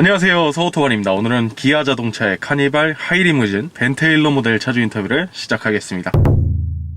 안녕하세요, 서오토관입니다. 오늘은 기아 자동차의 카니발 하이리무진 벤테일러 모델 차주 인터뷰를 시작하겠습니다.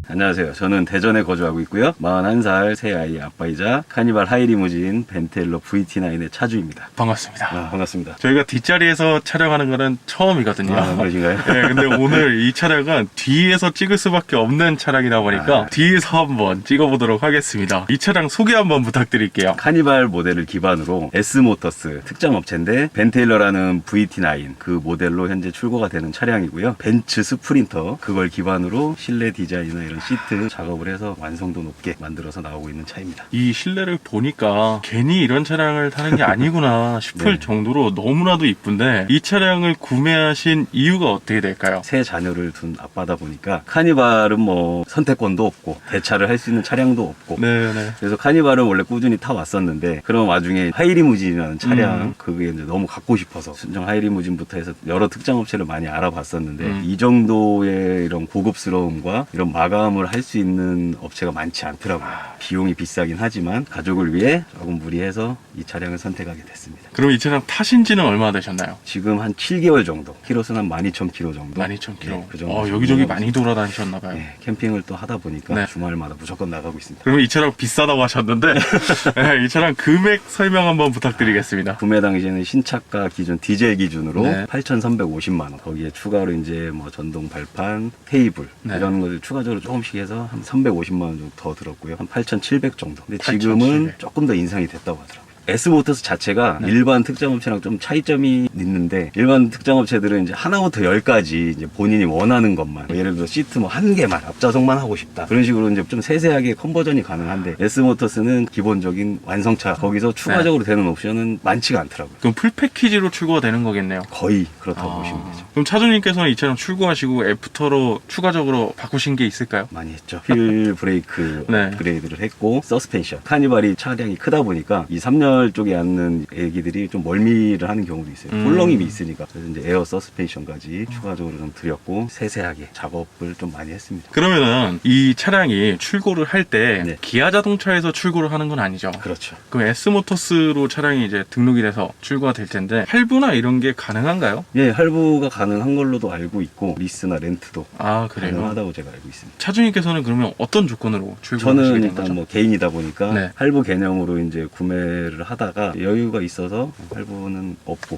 안녕하세요. 저는 대전에 거주하고 있고요. 41살 새 아이 아빠이자 카니발 하이리무진 벤테일러 VT9의 차주입니다. 반갑습니다. 반갑습니다. 저희가 뒷자리에서 촬영하는 거는 처음이거든요. 그러신가요? 네, 근데 오늘 이 차량은 뒤에서 찍을 수밖에 없는 차량이다 보니까 뒤에서 한번 찍어보도록 하겠습니다. 이 차량 소개 한번 부탁드릴게요. 카니발 모델을 기반으로 S모터스 특정 업체인데 벤테일러라는 VT9 그 모델로 현재 출고가 되는 차량이고요. 벤츠 스프린터 그걸 기반으로 실내 디자인이나 이런 시트 작업을 해서 완성도 높게 만들어서 나오고 있는 차입니다. 이 실내를 보니까 괜히 이런 차량을 타는 게 아니구나 싶을 네. 정도로 너무나도 이쁜데 이 차량을 구매하신 이유가 어떻게 될까요? 새 자녀를 둔 아빠다 보니까 카니발은 뭐 선택권도 없고 대차를 할 수 있는 차량도 없고 네네. 그래서 카니발은 원래 꾸준히 타왔었는데 그런 와중에 하이리무진이라는 차량 그게 이제 너무 갖고 싶어서 순정 하이리무진부터 해서 여러 특정 업체를 많이 알아봤었는데 이 정도의 이런 고급스러움과 이런 마감을 할 수 있는 업체가 많지 않더라고요. 비용이 비싸긴 하지만 가족을 위해 조금 무리해서 이 차량을 선택하게 됐습니다. 그럼 이 차량 타신 지는 얼마나 되셨나요? 지금 한 7개월 정도 키로수는 한 12,000km 정도 12,000km. 네, 그 정도 여기저기 많이 돌아다니셨나봐요. 네, 캠핑을 또 하다 보니까 네. 주말마다 무조건 나가고 있습니다. 그러면 이 차량 비싸다고 하셨는데 네, 이 차량 금액 설명 한번 부탁드리겠습니다. 구매 당시에는 신차가 기준 디젤 기준으로 네. 8,350만 원. 거기에 추가로 이제 뭐 전동 발판, 테이블 네. 이런 것들 추가적으로 조금씩 해서 한 350만 원 정도 더 들었고요. 한 8,700 정도. 근데 8,700. 지금은 조금 더 인상이 됐다고 하더라고요. S모터스 자체가 네. 일반 특정업체랑 좀 차이점이 있는데 일반 특정업체들은 이제 하나부터 10까지 이제 본인이 원하는 것만 뭐 예를 들어 시트 뭐 한 개만 앞좌석만 하고 싶다 그런 식으로 이제 좀 세세하게 컨버전이 가능한데 S모터스는 기본적인 완성차 거기서 추가적으로 되는 옵션은 많지가 않더라고요. 그럼 풀 패키지로 출고가 되는 거겠네요. 거의 그렇다고 보시면 되죠. 그럼 차주님께서는 이 차량 출고하시고 애프터로 추가적으로 바꾸신 게 있을까요? 많이 했죠. 휠 브레이크 네. 업그레이드를 했고 서스펜션 카니발이 차량이 크다 보니까 이 3열 쪽에 앉는 애기들이 좀 멀미를 하는 경우도 있어요. 꿀렁임이 있으니까 그래서 이제 에어 서스펜션까지 추가적으로 좀 드렸고 세세하게 작업을 좀 많이 했습니다. 그러면은 이 차량이 출고를 할 때 네. 기아 자동차에서 출고를 하는 건 아니죠? 그렇죠. 그럼 S모터스로 차량이 이제 등록이 돼서 출고가 될 텐데 할부나 이런 게 가능한가요? 예, 할부가 가능한 걸로도 알고 있고 리스나 렌트도 아, 그래요? 가능하다고 제가 알고 있습니다. 차주님께서는 그러면 어떤 조건으로 출고하시게 저는 된 일단 거죠? 뭐 개인이다 보니까 네. 할부 개념으로 이제 구매를 하다가 여유가 있어서 할부는 없고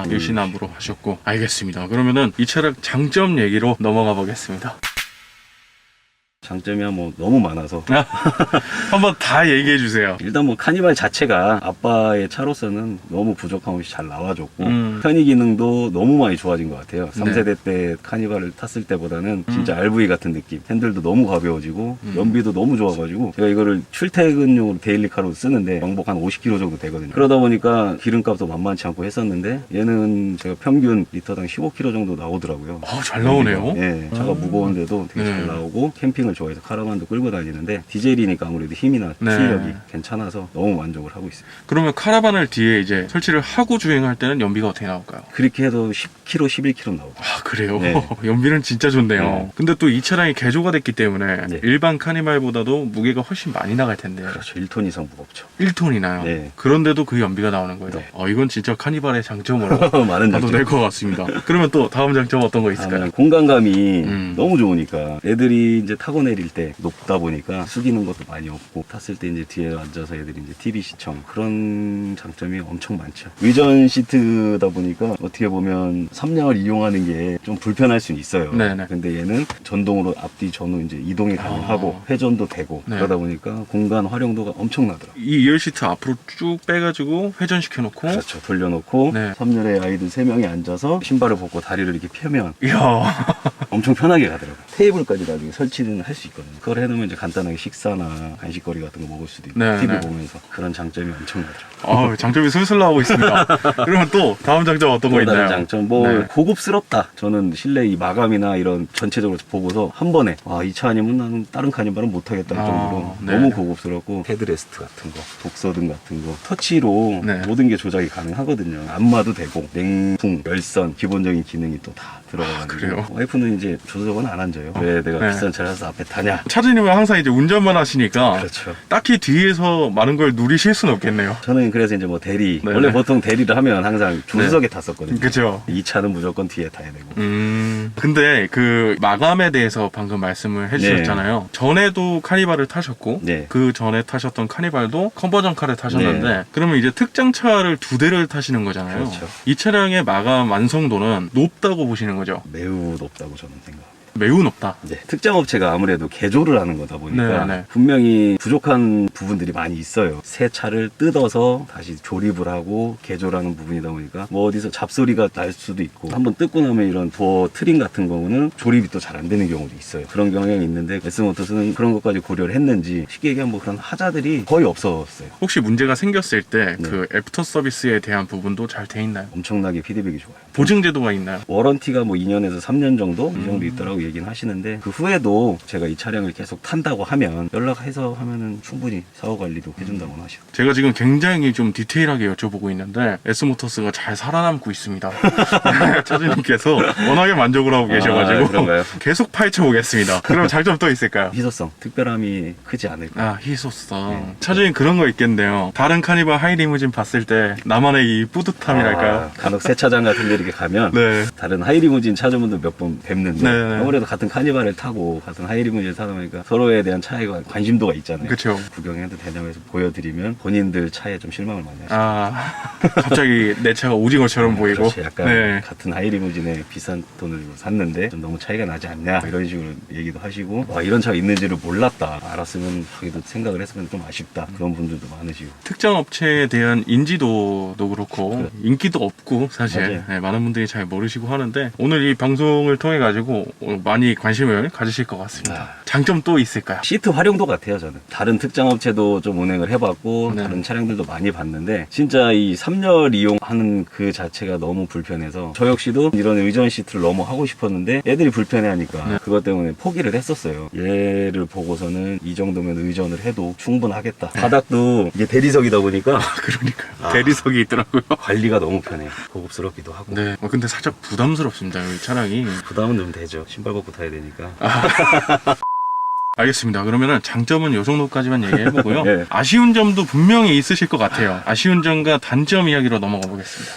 일시납으로 하셨고 알겠습니다. 그러면은 이 차량 장점 얘기로 넘어가 보겠습니다. 장점이 뭐 너무 많아서 한번 다 얘기해 주세요. 일단 뭐 카니발 자체가 아빠의 차로서는 너무 부족함 없이 잘 나와줬고 편의 기능도 너무 많이 좋아진 것 같아요. 3세대 때 카니발을 탔을 때보다는 진짜 RV 같은 느낌. 핸들도 너무 가벼워지고 연비도 너무 좋아가지고 제가 이거를 출퇴근용으로 데일리카로 쓰는데 왕복 한 50km 정도 되거든요. 그러다 보니까 기름값도 만만치 않고 했었는데 얘는 제가 평균 리터당 15km 정도 나오더라고요. 잘 나오네요. 네, 차가 무거운데도 되게 잘 나오고 캠핑을 좋아해서 카라반도 끌고 다니는데 디젤이니까 아무래도 힘이나 네. 출력이 괜찮아서 너무 만족을 하고 있습니다. 그러면 카라반을 뒤에 이제 설치를 하고 주행할 때는 연비가 어떻게 나올까요? 그렇게 해도 10km, 11km 나오고. 그래요? 네. 연비는 진짜 좋네요. 네. 근데 또 이 차량이 개조가 됐기 때문에 네. 일반 카니발보다도 무게가 훨씬 많이 나갈 텐데요. 그렇죠. 1톤 이상 무겁죠. 1톤이나요? 네. 그런데도 그 연비가 나오는 거예요. 네. 이건 진짜 카니발의 장점으로 많은 봐도 장점. 될 것 같습니다. 그러면 또 다음 장점 어떤 거 있을까요? 공간감이 너무 좋으니까 애들이 이제 타고 내릴 때 높다 보니까 숙이는 것도 많이 없고 탔을 때 이제 뒤에 앉아서 애들이 이제 TV 시청 그런 장점이 엄청 많죠. 의전 시트다 보니까 어떻게 보면 3량을 이용하는 게 좀 불편할 수는 있어요. 네네. 근데 얘는 전동으로 앞뒤 전후 이제 이동이 가능하고 회전도 되고 네. 그러다 보니까 공간 활용도가 엄청나더라고요. 이 2열 시트 앞으로 쭉 빼가지고 회전시켜 놓고 그렇죠. 돌려놓고 네. 3열에 아이들 3명이 앉아서 신발을 벗고 다리를 이렇게 펴면 이야 엄청 편하게 가더라고요. 테이블까지 나중에 설치는 할 수 있거든요. 그걸 해놓으면 이제 간단하게 식사나 간식거리 같은 거 먹을 수도 있고 네, TV 네. 보면서 그런 장점이 엄청나더라고요. 장점이 슬슬 나오고 있습니다. 그러면 또 다음 장점 어떤 거 또 다른 있나요? 장점 뭐 네. 고급스럽다. 저는 실내 이 마감이나 이런 전체적으로 보고서 한 번에 이 차 아니면 나는 다른 카니발은 못하겠다 정도로 네. 너무 고급스럽고 헤드레스트 같은 거, 독서등 같은 거 터치로 네. 모든 게 조작이 가능하거든요. 안마도 되고 냉풍, 열선 기본적인 기능이 또 다 들어가가지고. 그래요? 와이프는 이제 조수석은 안 앉아요. 왜 내가 네. 비싼 차를 사서 앞에 타냐? 차주님은 항상 이제 운전만 하시니까 그렇죠. 딱히 뒤에서 많은 걸 누리실 수는 없겠네요. 저는 그래서 이제 뭐 대리, 네네. 원래 보통 대리를 하면 항상 조수석에 탔었거든요. 그죠? 이 차는 무조건 뒤에 타야 되고. 근데 그 마감에 대해서 방금 말씀을 해주셨잖아요. 전에도 카니발을 타셨고, 네. 그 전에 타셨던 카니발도 컨버전 카를 타셨는데, 네. 그러면 이제 특장차를 2대를 타시는 거잖아요. 그렇죠. 이 차량의 마감 완성도는 높다고 보시는 거죠? 매우 높다고 저는 생각합니다. 매우 높다. 네. 특장업체가 아무래도 개조를 하는 거다 보니까 네, 네. 분명히 부족한 부분들이 많이 있어요. 새 차를 뜯어서 다시 조립을 하고 개조를 하는 부분이다 보니까 뭐 어디서 잡소리가 날 수도 있고 한번 뜯고 나면 이런 도어 트림 같은 경우는 조립이 또 잘 안 되는 경우도 있어요. 그런 경향이 있는데 S모터스는 그런 것까지 고려를 했는지 쉽게 얘기하면 뭐 그런 하자들이 거의 없었어요. 혹시 문제가 생겼을 때 네. 그 애프터 서비스에 대한 부분도 잘 돼 있나요? 엄청나게 피드백이 좋아요. 보증 제도가 있나요? 워런티가 뭐 2년에서 3년 정도 이 정도 있더라고 얘기는 하시는데 그 후에도 제가 이 차량을 계속 탄다고 하면 연락해서 하면은 충분히 사후 관리도 해준다고 하시고. 제가 지금 굉장히 좀 디테일하게 여쭤보고 있는데 S모터스가 잘 살아남고 있습니다. 차주님께서 워낙에 만족을 하고 계셔가지고 그런가요? 계속 파헤쳐 보겠습니다. 그럼 장점 또 있을까요? 희소성, 특별함이 크지 않을까. 아, 희소성. 네. 차주님 그런 거 있겠네요. 다른 카니발 하이리무진 봤을 때 나만의 이 뿌듯함이랄까요? 간혹 세차장 같은 데 이렇게 가면 네. 다른 하이리무진 차주분들 몇 번 뵙는데 네. 아무래도 같은 카니발을 타고 같은 하이리무진을 타다 보니까 서로에 대한 차이가 관심도가 있잖아요. 그쵸. 구경해도 되냐면서 보여드리면 본인들 차에 좀 실망을 많이 하시죠. 아, 갑자기 내 차가 오징어처럼 보이고. 그렇지. 약간 네. 같은 하이리무진에 비싼 돈을 주고 샀는데 좀 너무 차이가 나지 않냐 이런 식으로 얘기도 하시고 와 이런 차가 있는지를 몰랐다 알았으면 하기도 생각을 했으면 좀 아쉽다 그런 분들도 많으시고 특정 업체에 대한 인지도도 그렇고 그래. 인기도 없고 사실 맞아요. 네, 많은 분들이 잘 모르시고 하는데 오늘 이 방송을 통해 가지고 많이 관심을 가지실 것 같습니다. 장점 또 있을까요? 시트 활용도 같아요 저는. 다른 특장 업체도 좀 운행을 해봤고 네. 다른 차량들도 많이 봤는데 진짜 이 3열 이용하는 그 자체가 너무 불편해서 저 역시도 이런 의전 시트를 너무 하고 싶었는데 애들이 불편해하니까 네. 그것 때문에 포기를 했었어요. 얘를 보고서는 이 정도면 의전을 해도 충분하겠다. 바닥도 이게 대리석이다 보니까 그러니까요. 대리석이 있더라고요. 관리가 너무 편해요. 고급스럽기도 하고 네. 근데 살짝 부담스럽습니다. 이 차량이. 부담은 좀 되죠. 신발 벗고 타야 되니까. 알겠습니다. 그러면은 장점은 요 정도까지만 얘기해보고요. 네. 아쉬운 점도 분명히 있으실 것 같아요. 아쉬운 점과 단점 이야기로 넘어가 보겠습니다.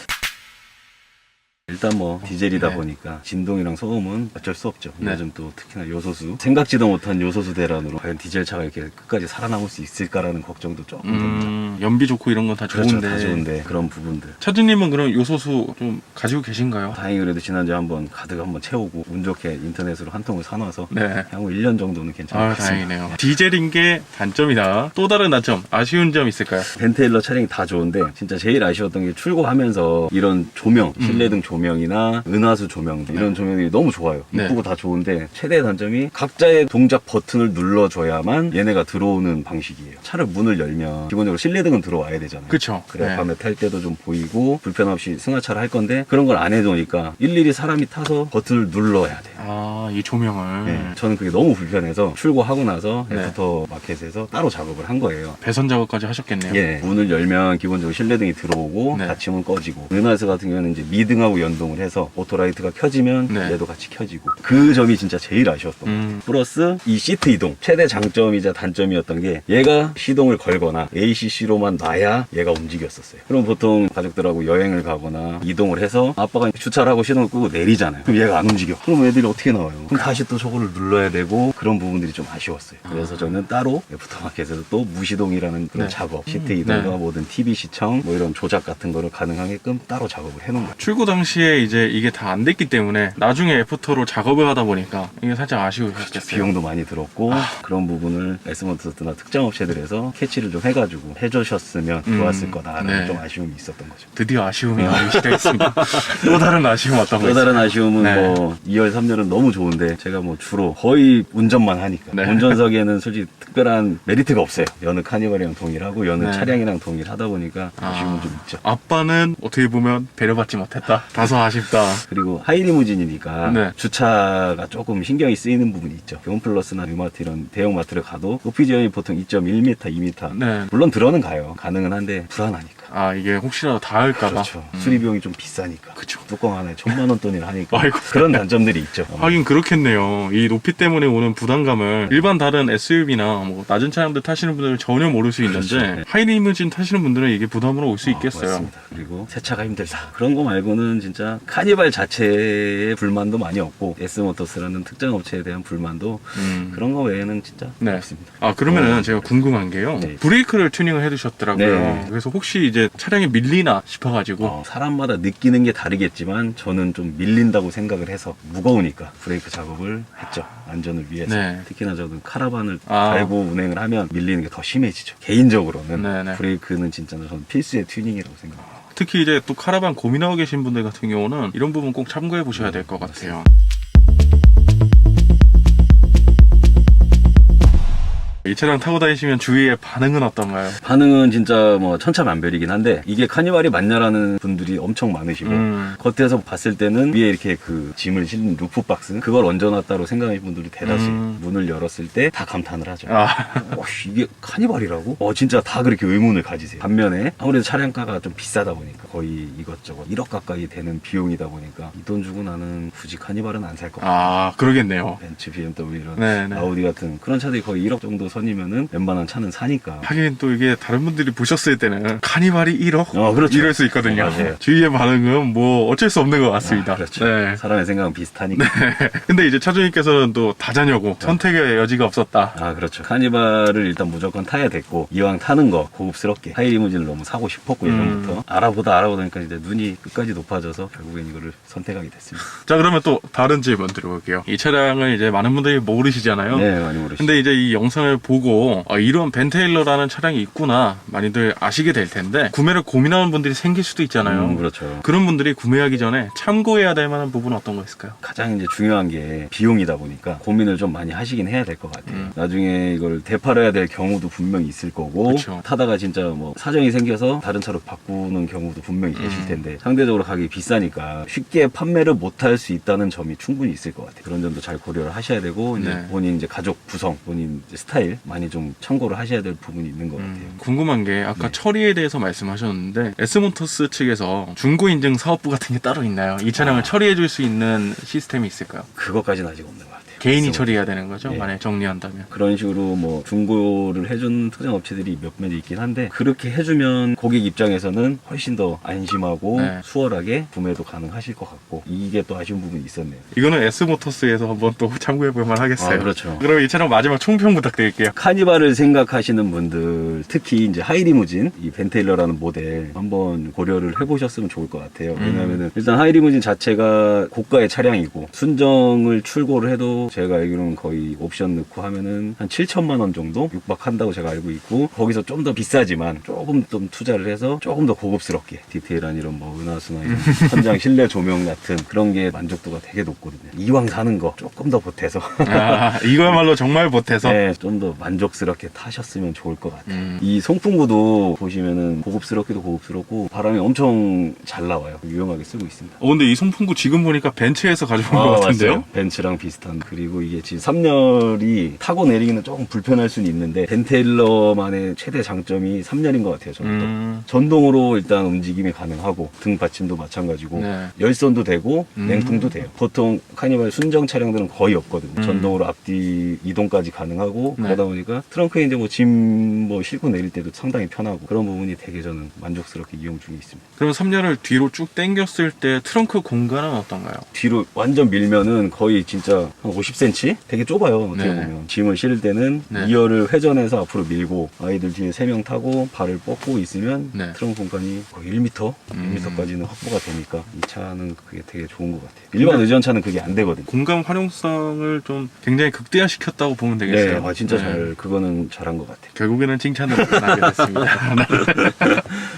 일단 뭐 디젤이다 네. 보니까 진동이랑 소음은 어쩔 수 없죠. 네. 요즘 또 특히나 요소수 생각지도 못한 요소수 대란으로 과연 디젤 차가 이렇게 끝까지 살아남을 수 있을까라는 걱정도 조금 됩니다. 연비 좋고 이런 건 다 그렇죠, 좋은데. 다 좋은데 그런 부분들. 차주님은 그럼 요소수 좀 가지고 계신가요? 다행히 그래도 지난주에 한번 가득 한번 채우고 운 좋게 인터넷으로 한 통을 사놔서 네. 향후 1년 정도는 괜찮을 것 아, 같습니다. 다행이네요. 디젤인 게 단점이다. 또 다른 단점, 아쉬운 점 있을까요? 벤테일러 차량이 다 좋은데 진짜 제일 아쉬웠던 게 출고하면서 이런 조명, 실내등 조명이나 은하수 조명 이런 조명들이 너무 좋아요. 네. 이쁘고 다 좋은데 최대 단점이 각자의 동작 버튼을 눌러줘야만 얘네가 들어오는 방식이에요. 차를 문을 열면 기본적으로 실내등은 들어와야 되잖아요. 그쵸. 그래야 네. 밤에 탈 때도 좀 보이고 불편 없이 승하차를 할 건데 그런 걸 안 해놓으니까 일일이 사람이 타서 버튼을 눌러야 돼요. 아, 이 조명을. 네, 저는 그게 너무 불편해서 출고하고 나서 네. 애프터 마켓에서 따로 작업을 한 거예요. 배선 작업까지 하셨겠네요. 예, 문을 열면 기본적으로 실내등이 들어오고 네. 닫히면 꺼지고 은하수 같은 경우는 이제 미등하고 연동을 해서 오토라이트가 켜지면 네. 얘도 같이 켜지고 그 점이 진짜 제일 아쉬웠던 거예요. 플러스 이 시트 이동 최대 장점이자 단점이었던 게 얘가 시동을 걸거나 ACC로만 놔야 얘가 움직였었어요. 그럼 보통 가족들하고 여행을 가거나 이동을 해서 아빠가 주차를 하고 시동을 끄고 내리잖아요. 그럼 얘가 안 움직여. 그럼 애들이 어떻게 나와요? 그럼 다시 또 저거를 눌러야 되고 그런 부분들이 좀 아쉬웠어요. 그래서 저는 따로 애프터마켓에서 또 무시동이라는 그런 네. 작업 시트 이동과 네. 모든 TV 시청 뭐 이런 조작 같은 거를 가능하게끔 따로 작업을 해놓은 거예요. 출고 당시에 이제 이게 다 안 됐기 때문에 나중에 애프터로 작업을 하다 보니까 이게 살짝 아쉬우셨겠어요. 비용도 많이 들었고 그런 부분을 S모터스나 특정 업체들에서 캐치를 좀 해가지고 해주셨으면 좋았을 거다라는 네. 좀 아쉬움이 있었던 거죠. 드디어 아쉬움이 나기 시작했습니다. 또 다른 아쉬움 어떤 거 또 있어요? 다른 아쉬움은 네. 뭐 2열, 3열은 너무 좋은데 제가 뭐 주로 거의 운전만 하니까 네. 운전석에는 솔직히 특별한 메리트가 없어요. 여느 카니발이랑 동일하고 여느 네. 차량이랑 동일하다 보니까 아쉬움은 좀 있죠. 아빠는 어떻게 보면 배려받지 못했다. 다소 아쉽다. 그리고 하이리무진이니까 네. 주차가 조금 신경이 쓰이는 부분이 있죠. 홈플러스나 유마트 이런 대형마트를 가도 높이 지연이 보통 2.1m, 2m 네. 물론 들어는 가요. 가능은 한데 불안하니까. 아, 이게 혹시라도 닿을까봐. 그렇죠. 수리 비용이 좀 비싸니까. 그쵸. 뚜껑 하나에 1,000만 원 돈을 하니까 아이고. 그런 단점들이 있죠. 하긴 그렇겠네요. 이 높이 때문에 오는 부담감을 일반 다른 SUV나 뭐 낮은 차량들 타시는 분들은 전혀 모를 수 있는데 그렇죠. 하이리무진 타시는 분들은 이게 부담으로 올 수 있겠어요. 맞습니다. 그리고 세차가 힘들다. 그런 거 말고는 진짜 카니발 자체의 불만도 많이 없고 S모터스라는 특정 업체에 대한 불만도 그런 거 외에는 진짜 네. 없습니다. 아, 그러면은 제가 궁금한 게요. 네. 브레이크를 튜닝을 해두셨더라고요. 네. 그래서 혹시 이제 차량이 밀리나 싶어가지고. 사람마다 느끼는 게 다르겠지만 저는 좀 밀린다고 생각을 해서 무거우니까 브레이크 작업을 했죠. 안전을 위해서. 네. 특히나 저는 카라반을 아. 달고 운행을 하면 밀리는 게 더 심해지죠. 개인적으로는 네네. 브레이크는 진짜 저는 필수의 튜닝이라고 생각합니다. 특히 이제 또 카라반 고민하고 계신 분들 같은 경우는 이런 부분 꼭 참고해 보셔야 될 것 같아요. 이 차량 타고 다니시면 주위의 반응은 어떤가요? 반응은 진짜 뭐 천차만별이긴 한데 이게 카니발이 맞냐라는 분들이 엄청 많으시고 겉에서 봤을 때는 위에 이렇게 그 짐을 실는 루프박스 그걸 얹어놨다고 생각하시는 분들이 대다수예요. 문을 열었을 때 다 감탄을 하죠. 아, 이게 카니발이라고? 진짜 다 그렇게 의문을 가지세요. 반면에 아무래도 차량가가 좀 비싸다 보니까 거의 이것저것 1억 가까이 되는 비용이다 보니까 이 돈 주고 나는 굳이 카니발은 안 살 것 같아요. 아, 그러겠네요. 벤츠, BMW 이런 네네. 아우디 같은 그런 차들이 거의 1억 정도 선이면은 웬만한 차는 사니까. 하긴 또 이게 다른 분들이 보셨을 때는 카니발이 1억? 그렇죠. 이럴 수 있거든요. 맞아요. 주위의 반응은 뭐 어쩔 수 없는 것 같습니다. 그렇죠. 네. 사람의 생각은 비슷하니까. 근데 이제 차주님께서는 또 다자녀고 선택의 여지가 없었다. 그렇죠. 카니발을 일단 무조건 타야 됐고 이왕 타는 거 고급스럽게 하이리무진을 너무 사고 싶었고 예전부터 알아보니까 이제 눈이 끝까지 높아져서 결국엔 이거를 선택하게 됐습니다. 자, 그러면 또 다른 질문 드려볼게요. 이 차량을 이제 많은 분들이 모르시잖아요. 네, 많이 모르시죠. 근데 이제 이 영상을 보고 이런 벤테일러라는 차량이 있구나 많이들 아시게 될 텐데 구매를 고민하는 분들이 생길 수도 있잖아요. 그렇죠. 그런 분들이 구매하기 전에 참고해야 될 만한 부분은 어떤 거 있을까요? 가장 이제 중요한 게 비용이다 보니까 고민을 좀 많이 하시긴 해야 될 것 같아요. 나중에 이걸 되팔아야 될 경우도 분명히 있을 거고 그쵸. 타다가 진짜 뭐 사정이 생겨서 다른 차로 바꾸는 경우도 분명히 계실 텐데 상대적으로 가격이 비싸니까 쉽게 판매를 못할 수 있다는 점이 충분히 있을 것 같아요. 그런 점도 잘 고려를 하셔야 되고 이제 네. 본인 이제 가족 구성, 본인 이제 스타일 많이 좀 참고를 하셔야 될 부분이 있는 것 같아요. 궁금한 게 아까 네. 처리에 대해서 말씀하셨는데 S모터스 측에서 중고 인증 사업부 같은 게 따로 있나요? 이 차량을 처리해 줄 수 있는 시스템이 있을까요? 그것까지는 아직 없는 것 같아요. 개인이 그래서 처리해야 되는 거죠? 네. 만약에 정리한다면. 그런 식으로 뭐 중고를 해준 특정 업체들이 몇몇 있긴 한데 그렇게 해주면 고객 입장에서는 훨씬 더 안심하고 네. 수월하게 구매도 가능하실 것 같고 이게 또 아쉬운 부분이 있었네요. 이거는 S모터스에서 한번 또 참고해 볼만 하겠어요. 그렇죠. 그럼 이 차량 마지막 총평 부탁드릴게요. 카니발을 생각하시는 분들 특히 이제 하이리무진 이 벤테일러라는 모델 한번 고려를 해보셨으면 좋을 것 같아요. 왜냐하면은 일단 하이리무진 자체가 고가의 차량이고 순정을 출고를 해도 제가 알기로는 거의 옵션 넣고 하면은 한 7천만 원 정도 육박한다고 제가 알고 있고 거기서 좀 더 비싸지만 조금 좀 투자를 해서 조금 더 고급스럽게 디테일한 이런 뭐 은하수나 이런 천장 실내 조명 같은 그런 게 만족도가 되게 높거든요. 이왕 사는 거 조금 더 보태서 이거야말로 정말 보태서 네, 좀 더 만족스럽게 타셨으면 좋을 것 같아요. 이 송풍구도 보시면은 고급스럽기도 고급스럽고 바람이 엄청 잘 나와요. 유용하게 쓰고 있습니다. 근데 이 송풍구 지금 보니까 벤츠에서 가져온 것 같은데요? 맞아요. 벤츠랑 비슷한. 그리고 이게 지금 3열이 타고 내리기는 조금 불편할 수는 있는데 벤테일러만의 최대 장점이 3열인 것 같아요. 저는 전동으로 일단 움직임이 가능하고 등 받침도 마찬가지고 네. 열선도 되고 냉풍도 돼요. 보통 카니발 순정 차량들은 거의 없거든요. 전동으로 앞뒤 이동까지 가능하고 네. 그러다 보니까 트렁크에 이제 뭐 짐 뭐 싣고 내릴 때도 상당히 편하고 그런 부분이 되게 저는 만족스럽게 이용 중에 있습니다. 그럼 3열을 뒤로 쭉 당겼을 때 트렁크 공간은 어떤가요? 뒤로 완전 밀면은 거의 진짜 한 50cm? 되게 좁아요. 어떻게 네. 보면. 짐을 실을 때는 네. 2열을 회전해서 앞으로 밀고 아이들 뒤에 3명 타고 발을 뻗고 있으면 네. 트렁크 공간이 거의 1m? 1m까지는 확보가 되니까 이 차는 그게 되게 좋은 것 같아요. 일반 의전차는 그게 안 되거든요. 공간 활용성을 좀 굉장히 극대화시켰다고 보면 되겠어요. 네, 진짜 네. 그거는 잘한 것 같아요. 결국에는 칭찬으로 나게 됐습니다.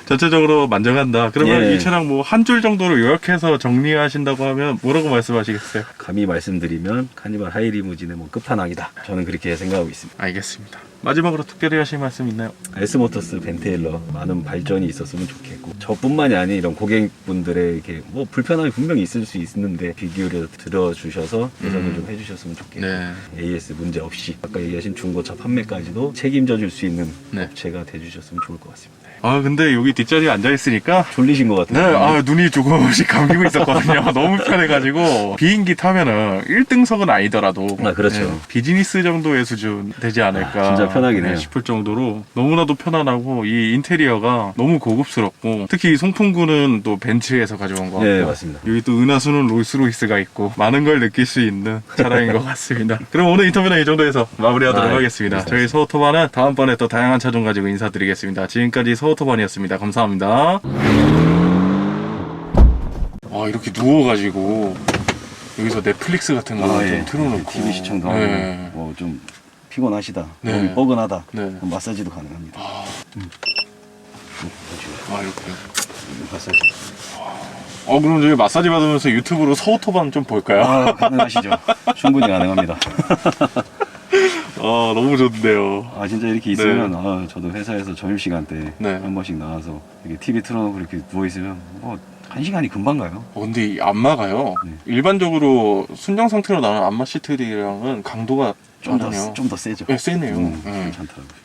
전체적으로 만족한다. 그러면 예. 이 차량 뭐 한 줄 정도로 요약해서 정리하신다고 하면 뭐라고 말씀하시겠어요? 감히 말씀드리면 카니발 하이리무진의 뭐 끝판왕이다. 저는 그렇게 생각하고 있습니다. 알겠습니다. 마지막으로 특별히 하실 말씀 있나요? S모터스 벤테일러 많은 발전이 있었으면 좋겠고 저뿐만이 아닌 이런 고객분들에게 뭐 불편함이 분명히 있을 수 있는데 귀 기울여 들어주셔서 개선을 좀 해주셨으면 좋겠고 네. AS 문제 없이 아까 얘기하신 중고차 판매까지도 책임져 줄 수 있는 네. 업체가 돼주셨으면 좋을 것 같습니다. 아 근데 여기 뒷자리에 앉아있으니까 졸리신 것 네, 같아요. 아, 눈이 조금씩 감기고 있었거든요. 너무 편해가지고 비행기 타면은 1등석은 아니더라도 아, 그렇죠. 네, 비즈니스 정도의 수준 되지 않을까 진짜 편하긴 해요. 싶을 정도로 너무나도 편안하고 이 인테리어가 너무 고급스럽고 특히 이 송풍구는 또 벤츠에서 가져온 것 같고 네, 맞습니다. 여기 또 은하수는 롤스로이스가 있고 많은 걸 느낄 수 있는 차량인 것 같습니다. 그럼 오늘 인터뷰는 이 정도에서 마무리하도록 하겠습니다. 감사합니다. 저희 서울토반은 다음번에 또 다양한 차종 가지고 인사드리겠습니다. 지금까지 서울토반이었습니다. 감사합니다. 아 이렇게 누워가지고 여기서 넷플릭스 같은 거 좀 예. 틀어놓고 TV 시청도 하고 네. 좀 피곤하시다, 네. 몸이 뻐근하다, 네. 마사지도 가능합니다. 아 이렇게 마사지. 그럼 저희 마사지 받으면서 유튜브로 서울토반 좀 볼까요? 가능하시죠? 충분히 가능합니다. 너무 좋은데요. 진짜 이렇게 있으면 저도 회사에서 점심시간 때 네. 한 번씩 나와서 이렇게 TV 틀어놓고 이렇게 누워있으면 한 시간이 금방 가요. 근데 이 안마가요. 네. 일반적으로 순정 상태로 나오는 안마 시트들이랑은 강도가 좀 다르네요. 더 세죠. 네, 세네요. 괜찮더라고요.